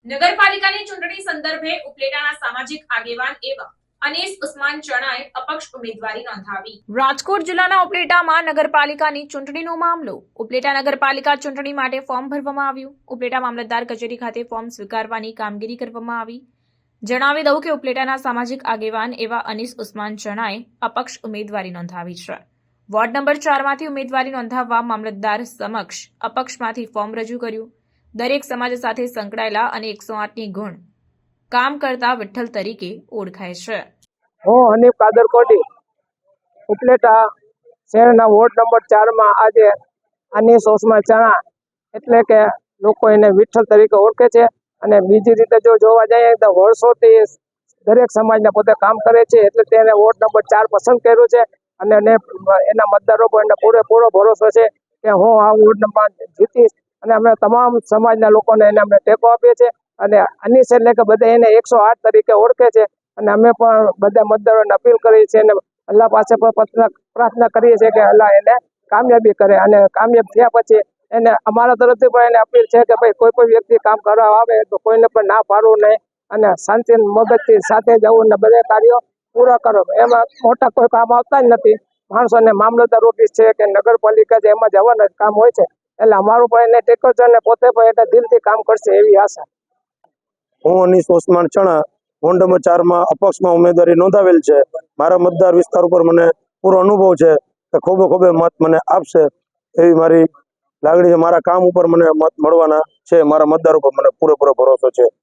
નગરપાલિકાની ચૂંટણી સંદર્ભે ઉપલેટાના સામાજિક આગેવાન એવા અનીસ ઉસ્માન ચણાએ અપક્ષ ઉમેદવારી નોંધાવી। રાજકોટ જિલ્લાના ઉપલેટામાં નગરપાલિકાની ચૂંટણીનો મામલો। ઉપલેટા નગરપાલિકા ચૂંટણી માટે ફોર્મ ભરવામાં આવ્યું। ઉપલેટા મામલતદાર કચેરી ખાતે ફોર્મ સ્વીકારવાની કામગીરી કરવામાં આવી। જણાવી દઉં કે ઉપલેટાના સામાજિક આગેવાન એવા અનીસ ઉસ્માન ચણાએ અપક્ષ ઉમેદવારી નોંધાવી છે। વોર્ડ નંબર 4 માંથી ઉમેદવારી નોંધાવવા મામલતદાર સમક્ષ અપક્ષમાંથી ફોર્મ રજૂ કર્યું। દરેક સમાજ સાથે સંકળાયેલા અને 108ની ગુણ કામ કરતા વિઠ્ઠલ તરીકે ઓળખાય છે। હું હનીફ કાદર કોડી ઉપલેટા શહેરના વોર્ડ નંબર 4 માં આજે અનીસ ઉસ્માન ચણા એટલે કે લોકો એને વિઠ્ઠલ તરીકે ઓળખે છે। અને બીજી રીતે જો જોવા જઈએ તો વર્ષોથી દરેક સમાજના પોતે કામ કરે છે એટલે તેને વોર્ડ નંબર 4 પસંદ કર્યું છે। અને એના મતદારો પર એને પૂરેપૂરો ભરોસો છે કે હું આ વોર્ડ નંબર જીતીશ। અને અમે તમામ સમાજના લોકોને એને અમે ટેકો આપીએ છીએ। અને અનીસ એટલે કે બધા એને 108 તરીકે ઓળખે છે। અને અમે પણ બધા મતદારોને અપીલ કરીએ છીએ અને અલ્લાહ પાસે પણ પ્રાર્થના કરીએ છીએ કે અલ્લાહ એને કામયાબી કરે। અને કામયાબ થયા પછી એને અમારા તરફથી પણ એને અપીલ છે કે ભાઈ કોઈ પણ વ્યક્તિ કામ કરવા આવે તો કોઈને પણ ના પાડવું નહીં અને શાંતિ મગજથી સાથે જવું ને બધા કાર્યો પૂરા કરો। એમાં મોટા કોઈ કામ આવતા જ નથી। માણસોને મામલતદાર ઓફિસ છે કે નગરપાલિકા છે એમાં જવાના જ કામ હોય છે। એટલે અમારું પણ એને ટેકો છે અને પોતે પણ એટલે દિલથી કામ કરશે એવી આશા। હું અનીસ ઉસ્માન ચણા વોર્ડ નંબર 4 માં અપક્ષમાં ઉમેદવારી નોંધાવેલ છે। મારા મતદાર વિસ્તાર ઉપર મને પૂરો અનુભવ છે કે ખોબે ખોબે મત મને આપશે એવી મારી લાગણી છે। મારા કામ ઉપર મને મત મળવાના છે। મારા મતદારો પર મને પૂરેપૂરો ભરોસો છે।